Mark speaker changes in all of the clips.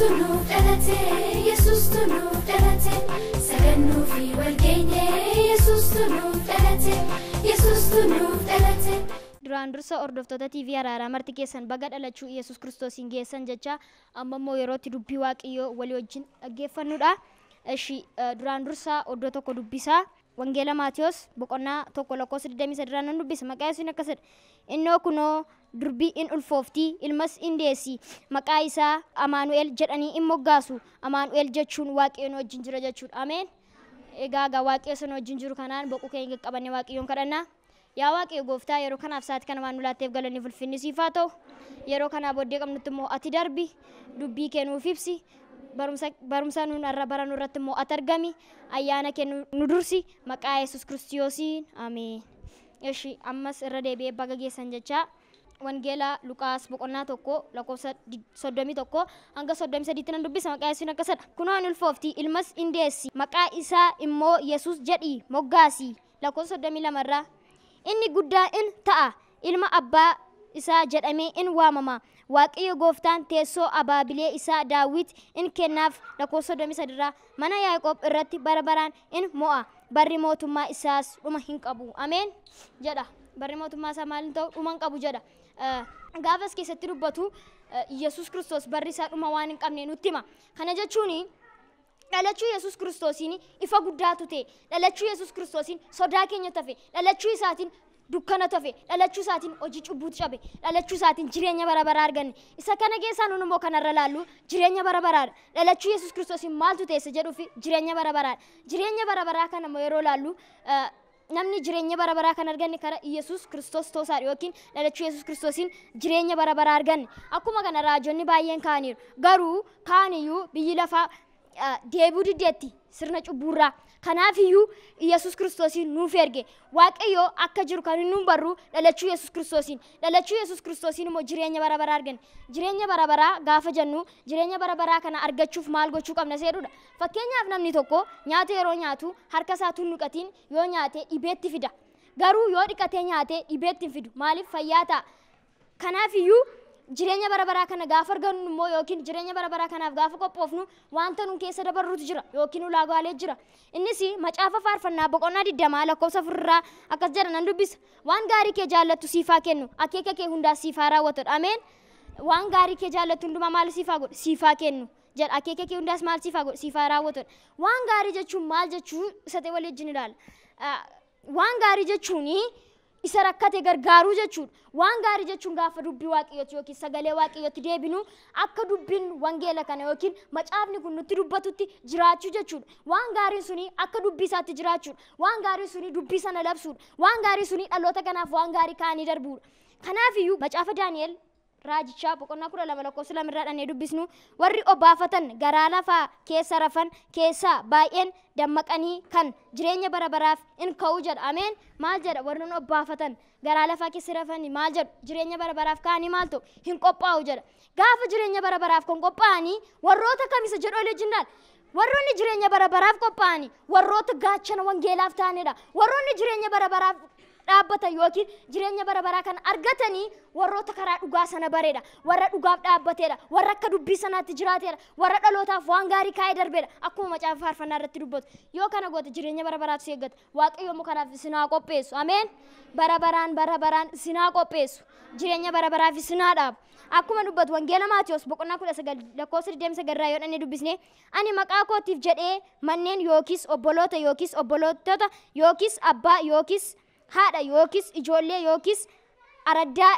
Speaker 1: nuuf dhalate, Yesuustu nuuf dhalate, sagannuu fi walgeenye, Yesuustu nuuf dhalate, Yesuustu nuuf dhalate.
Speaker 2: Duraan dursa hordoftoota TV Araaraa marti keessan baga dhalachuu Yesuus Kiristoosiin geessan jecha amma immoo yerootti dubbii Waaqayyoo walii wajjin dhaggeeffannudha. Duraan dursa oddoo tokko dubbisaa Wangeela Maatiyos boqonnaa tokko lakkoofsa 23 nan dubbisa. Maqaa Yesuusiin akkas jedha. Innoo kunoo durbii in ulfooftii ilmas in deessi maqaa isaa Amaanu'el jedhanii in moggaasu. Amaanu'el jechuun Waaqayyoon wajjin jira jechuudha. Ameen. Egaa Waaqayyo sana wajjin jiru kanaan boquu keenya qabanne Waaqayyoon kadhannaa. Yaa Waaqayyo gooftaa yeroo kanaaf sa'aatii kana waan nu laatteef galanni ulfinni siif haa ta'u. Yeroo kanaa booddee qabnutti immoo ati darbi dubbii kee nuuf ibsi. Barumsa nuun irra barannu irratti immoo ati argami. Ayyaana kee nu dursi maqaa Yesuus Kiristoosiin ameen. Ammas irra deebi'ee baga geessan jecha Wangeela Luqaas boqonnaa tokko lakkoofsa 31 hanga 33 nan dubbisa. Maqaa Yesuusiin akkas jedha. Kunoo in ulfooftii ilmas in deessi maqaa isaa immoo Yesuus jedhii moggaasi. Lakkoofsa 32 irraa inni guddaa in ta'a ilma abbaa isaa jedhamee in waamama. Waaqayyo gooftaan teessoo abaabilee isaa Daawit in kennaaf. Lakkoofsa 33 irraa mana Yaaqoob irratti bara baraan in mo'a. Barri mootummaa isaas dhuma hin qabu. Ameen jedha. Barri mootummaa isaa maal hin ta'u dhuma hin qabu jedha. Gaafas keessatti dubbatu Yesuus Kiristoos barri isaa dhuma waan hin qabne nutti hima. Kana jechuun dhalachuu Yesuus Kiristoosiin ifa guddaatu ta'e. Dhalachuu Yesuus Kiristoosiin sodaa keenya tafe. Dhalachuu isaatiin dukkana tafe. Dhalachuu isaatiin hojii cubbuutu cabe. Dhalachuu isaatiin jireenya bara baraa arganne. Isa kana keessaa nun immoo kanarra laallu jireenya bara baraadha. Dhalachuu Yesuus Kiristoosiin maaltu ta'e jedhuufi jireenya bara baraadha. Jireenya bara baraa kana immoo yeroo laallu namni jireenya bara baraa kan arganne karaa Yesuus Kiristoos toosaadha yookiin dhalachuu Yesuus Kiristoosiin jireenya bara baraa arganne. Akkuma kana raajonni baay'een kaaniiru. Garuu kaaniyyuu biyyi lafaa deebuu diddeetti sirna cubbuurraa. Kanaafiyyuu Yesuus Kiristoosiin nuuf erge. Waaqayyo akka jiru kan inni barru dhalachuu Yesuus Kiristoosiin. Dhalachuu Yesuus Kiristoosiin immoo jireenya bara baraa arganne. Jireenya bara baraa gaafa jennu jireenya bara baraa kana argachuuf maal gochuu qabna seedudha. Fakkeenyaaf namni tokko nyaata yeroo nyaatu harka isaatu hin dhiqatiin yoo nyaate dhibeetti fida. Garuu yoo dhiqatee nyaate dhibeetti hin fidu. Maaliif fayyaa ta'a? Kanaafiyyuu jireenya bara baraa kana gaafa argannu immoo yookiin jireenya bara baraa kanaaf gaafa qophoofnu wanta nun keessa dabarruutu jira yookiin ulaagaalee jira. Innis macaafa faarfannaa boqonnaa 20 lakkoofsa 4 irraa akkas jedha nan dubbisa. Waan gaarii kee jaallattu siif haa kennu akeeka kee hundaas siif haa raawwatudha. Ameen. Waan gaarii kee jaallattu hundumaa maal siif haa godhu? Siif haa kennu jedha. Akeeka kee hundaas maal siif haa godhu? Siif haa raawwatudha. Waan gaarii jechuun maal jechuu isa ta'e walii wajjin ilaala. Waan gaarii jechuun isa rakkate gargaaruu jechuudha. Waan gaarii jechuun gaafa dubbii Waaqayyooti yookiin sagalee Waaqayyooti deebinu akka dubbiin wangeela kana yookiin macaafni kun nutti dubbatutti jiraachuu jechuudha. Waan gaarii suni akka dubbii isaatti jiraachuudha. Waan gaarii suni dubbii sana labsuudha. Waan gaarii suni dhaloota kanaaf waan gaarii kaanii darbuudha. Kanaafiyyuu macaafa Daani'el raajichaa boqonnaa 12 lakkoofsa 2 irraa dhannee dubbisnu warri obaafatan garaa lafaa keessa rafan keessaa baay'een dammaqanii kan jireenya bara baraaf in ka'u jedha. Ameen. Maal jedha? Warri obaafatan garaa lafaa keessa rafan maal jedhu? Jireenya bara baraaf kaanii maal ta'u? Hin qophaa'u jedha. Gaafa jireenya bara baraaf kan qophaa'anii warroota kamisa jedhu olii jinnaan. Warroonni jireenya bara baraaf qophaa'anii warroota gaachana wangeelaaf ta'anidha. Warroonni jireenya bara baraaf dhaabbatan yookiin jireenya bara baraa kan argatanii warroota karaa dhugaa sana bareedha. Warra dhugaaf dhaabbateedha. Warra akka dubbii sanaatti jiraateedha. Warra dhalootaaf waan gaarii kaa'ee darbeedha. Akkuma macaafa faarfannaa irratti dubbatu. Yoo kana goote jireenya bara baraatu si eeggata. Waaqayyo immoo kanaaf isin haa qopheessu. Ameen. Bara baraan isin haa qopheessu. Jireenya bara baraaf isin haa dhaabu. Akkuma dubbatu Wangeela Maatiyos boqonnaa 19 lakkoofsa 29 irraa yoo dhannee dubbisne ani maqaa kootiif jedhee manneen yookiis obboloota yookiis obbolootota yookiis abbaa yookiis haadha yookiis ijoollee yookiis araddaa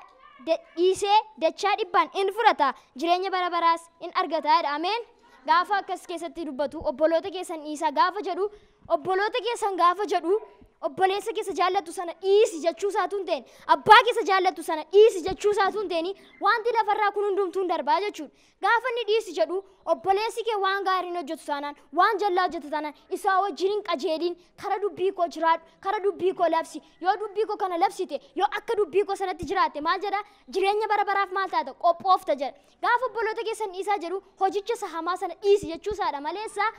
Speaker 2: dhiisee dachaa dhibbaan in fudhata jireenya bara baraas in argata. Ameen. Gaafa akkas keessatti dubbatu obboloota keessan dhiisaa gaafa jedhu obboloota keessan gaafa jedhu obboleessa keessa jaallattu sana dhiisi jechuu isaatu hin ta'in abbaa keessa jaallattu sana dhiisi jechuu isaatu hin ta'in wanti lafarraa kun hundumtuu hin darbaa jechuudha. Gaafa inni dhiisi jedhu obboleessi kee waan gaarii hojjetu taanaan waan jallaa hojjetu taanaan isaa wajjin hin qajeelin kara dubbii koo jiraadhu kara dubbii koo labsi. Yoo dubbii koo kana labsite yoo akka dubbii koo sanatti jiraatte maal jedha? Jireenya bara baraaf maal taata? Qophoofta jedha. Gaafa obboloota keessan dhiisaa jedhu hojicha isa hamaa sana dhiisi jechuu isaadha maleessa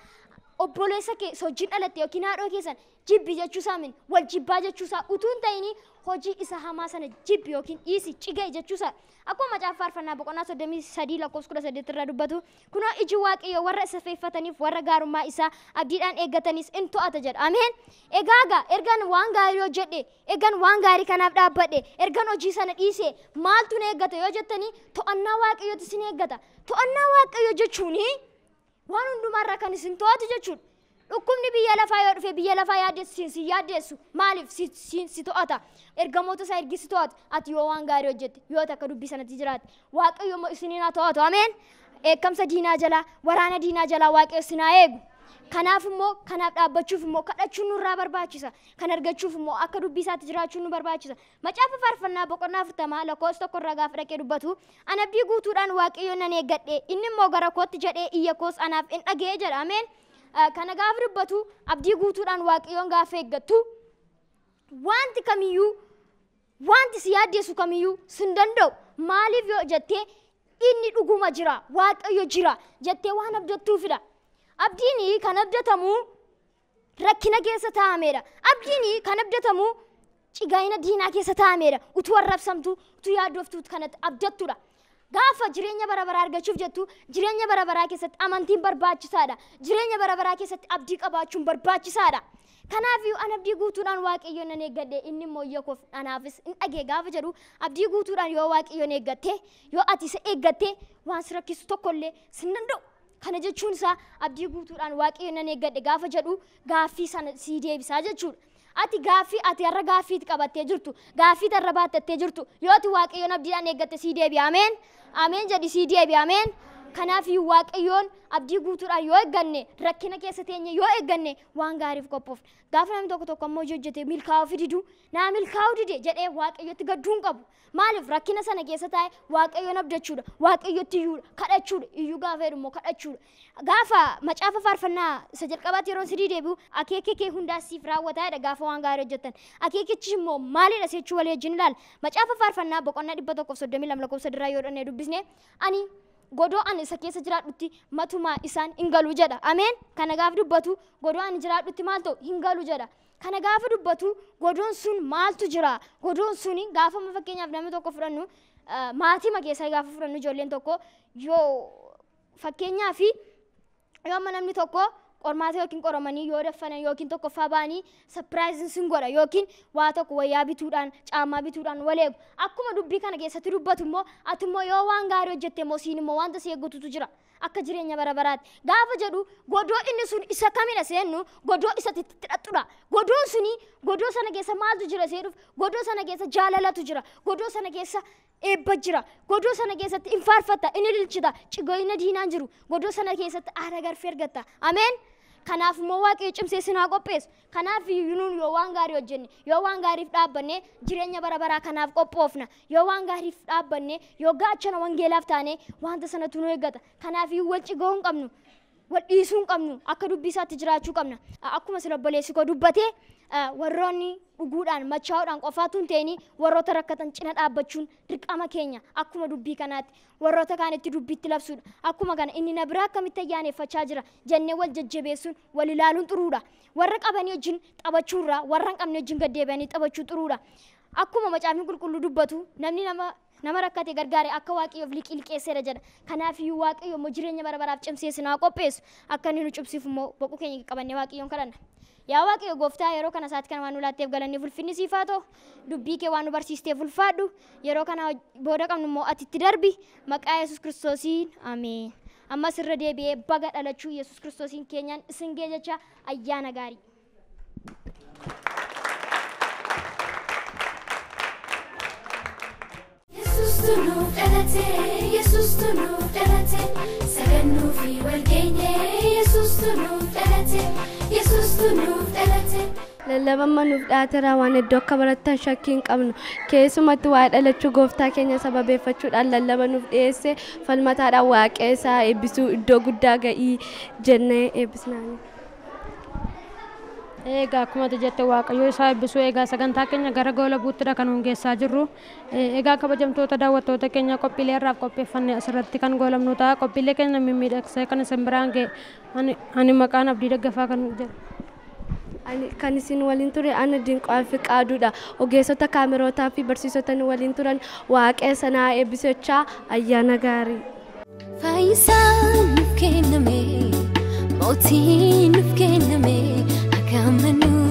Speaker 2: obboleessa kee sochiin dhalatte yookiin haadhoo keessan jibbi jechuusaa min wal jibbaa jechuusaa utuun ta'ini hojii isa hamaa sana jibbi yookiin dhiisi cigee jechuusaa akkuma macaafa faarfannaa boqonnaa 33 lakkoofsa 18 irraa dubbatu kunoo iji waaqayyo warra isa feeffataniif warra gaarummaa isaa abdiidhaan eeggatanis in to'ata jedha ameen egaa ergan waan gaarii hojjedhe ergan waan gaarii kanaaf dhaabbadhe ergan hojii sana dhiise maaltu na eeggata yoo jettanii to'annaa waaqayyooti isin eeggata to'annaa waaqayyo jechuuni waan hundumaarraa kan isin to'atu jechuudha dhukkubni biyya lafaa yoo dhufe biyya lafaa yaaddeessu maaliif si to'ata ergamoota isaa ergi si to'atu ati yoo waan gaarii hojjette yoo takka dubbii sanatti jiraate waaqayyo immoo isiniin haa to'atu ameen eekkamsa diinaa jalaa waraana diinaa jalaa waaqayyo isin haa eegu kanaaf immoo kanaaf dhaabbachuuf immoo kadhachuun nurraa barbaachisa kan argachuuf immoo akka dubbii isaatti jiraachuun nu barbaachisa macaafa faarfannaa boqonnaa 40 lakkoofsa 1 irraa gaafa dhaqee dubbatu an abdii guutuudhaan waaqayyo nan eeggadhe inni immoo gara kootti jedhee iyya koos anaaf in dhaga'e jedha ameen kana gaafa dubbatu abdii guutuudhaan waaqayyoon gaafa eeggattu wanti kamiyyuu wanti si yaaddeessu kamiyyuu sin danda'u maaliif yoo jettee inni dhuguma jira waaqayyo jira jettee waan abdattuufidha abdiin kan abdatamu rakkina keessa taa'ameedha abdiin kan abdatamu cigaayina diinaa keessa taa'ameedha utuu arrabsamtu utuu yaaddoftu kanatti abdattudha gaafa jireenya bara baraa argachuuf jettu jireenya bara baraa keessatti amantiin barbaachisaadha jireenya bara baraa keessatti abdii qabaachuun barbaachisaadha kanaaf an abdii guutuudhaan waaqayyoon nan eeggadhe inni immoo iyya koof anaafis in dhaga'e gaafa jedhu abdii guutuudhaan yoo waaqayyoon eeggatte yoo ati isa eeggatte waan si rakkisu tokkollee sin danda'u kana jechuun isaa abdii guutuudhaan waaqayyoon nan eeggadhe gaafa jedhu gaaffii sana sii deebisaa jechuudha ati gaaffii ati har'a gaaffii qabattee jirtu gaaffii tarra baatattee jirtu yoo ati waaqayyoon abdiidhaan eeggatte sii deebi'a ameen ameen jedhi sii deebi'a ameen kanaaf waaqayyoon abdii guutuudhaan yoo eegganne rakkina keessa teenye yoo eegganne waan gaariif qophoofna gaafa namni tokko immoo hojjete milkaa'uu didu naa milkaa'uu dide jedhee waaqayyotti gadduun qabu maaliif rakkina sana keessa taa'e waaqayyoon abdachuudha waaqayyotti iyyuudha kadhachuudha iyyuu gaafa jedhu immoo kadhachuudha gaafa macaafa faarfannaa isa jalqabaatti yeroo sidii deebi'u akeekee kee hundaa siif raawwataa jedha gaafa waan gaarii hojjettan akeekichi immoo maalidha sechuu walii wajjin ilaala macaafa faarfannaa boqonnaa 132 lakkoofsa duraa yoo dhannee dubbisne ani godoo ani isa keessa jiraadhutti matumaa isaan hin galu jedha ameen kana gaafa dubbatu godoo ani jiraadhutti maal ta'u hin galu jedha kana gaafa dubbatu godoon sun maaltu jira godoon suni gaafa fakkeenyaaf namni tokko fudhannu maatii keessaa gaafa fudhannu ijoolleen tokko yoo fakkeenyaaf yoo namni tokko qormaata yookiin qoramanii yoo daffanan yookiin tokko fabaanii surprise sin godha yookiin waa tokko wayyaa bituudhaan caammaa bituudhaan waleegu akkuma dubbii kana keessatti dubbatu immoo ati immoo yoo waan gaarii hojjette immoo siin immoo wanta si eeggututu jira akka jireenya bara baraatti gaafa jedhu godoo inni sun isa kamidha seennu godoo isatti hidhattudha godoon suni godoo sana keessa maaltu jira seenuuf godoo sana keessa jaalalatu jira godoo sana keessa eebba jira godoo sana keessatti in faarfatta in ililchita cigoyina diinaan jiru godoo sana keessatti aara garfee argatta ameen kanaaf immoo waaqayyo cimsee sinaa qopheessu kanaaf nuun yoo waan gaarii hojjenne yoo waan gaariif dhaabbanne jireenya bara baraa kanaaf qophoofna yoo waan gaariif dhaabbanne yoo gaachana wangeelaaf taane wanta sanatu nu eeggata kanaaf wal cigoo hin qabnu wal dhiisuu hin qabnu akka dubbii isaatti jiraachuu qabna akkuma sin obboleessi koo dubbate warroonni dhuguudhaan machaa'uudhaan qofaatu hin ta'ini warroota rakkatan cina dhaabbachuun dirqama keenya akkuma dubbii kanaatti warroota kaanitti dubbiitti labsuudha akkuma kana inni na biraa akkamitti ayyaaneffachaa jira jennee wal jajjabeessuun wal ilaaluun xuruudha warra qabanii wajjin taphachuurraa warra hin qabne wajjin gaddeebi'anii taphachuu xuruudha akkuma macaafni qulqulluu dubbatu namni nama rakkate gargaare akka waaqayyoof liqilqeesseera jedha kanaaf waaqayyo immoo jireenya bara baraaf cimsee sinaa qopheessu akka inni nu cimsiif immoo boquu keenya qabannee waaqayyoon kadhanna yaa waaqayyo gooftaa yeroo kana isaatti kana waan nu laatteef galanni ulfinni siif haa ta'u dubbii kee waan nu barsiisteef ulfaadhu yeroo kana booda qabnu immoo ati itti darbi maqaa yesus kiristoosiin ameen ammas irra deebi'ee baga dhalachuu yesus kiristoosiin keenyaan isin gee jecha ayyaana gaarii
Speaker 1: Yesus tunuuf dhalate sagannuu fi walgeenye Yesus tunuuf dhalate Yesus tunuuf dhalate
Speaker 3: lallabamma nuuf dhaateera waan iddoo akka barattan shakkii hin qabnu keessumatti waa'ee dhalachuu gooftaa keenya sababeeffachuudhaan lallaba nuuf dhiyeesse falmataadhaan waaqessaa eebbisuu iddoo guddaa ga'ii jennee eebbisnaani.
Speaker 4: Egaa akkuma jette Waaqayyo isaa eebbisu egaa sagantaa keenya gara goolabuuttidha kan hungeessaa jirru. Egaa kabajamtoota daawwattoota keenya qophiilee irraaf qopheeffanne asirratti kan goolabnu ta'a. Qophiilee keenya mimmiidhagsee kan isin biraan ga'e ani maqaan Abdii Daggafaa kan jedhu.
Speaker 3: Kan isin waliin ture ana Dinqaa Fiqaaduudha. Ogeessota kaamerootaa fi barsiisota waliin turan Waaqayyo sanaa eebbisechaa ayyaana gaarii.
Speaker 1: Fayyisaan nuuf kenname mootiin nuuf kenname akka amanuu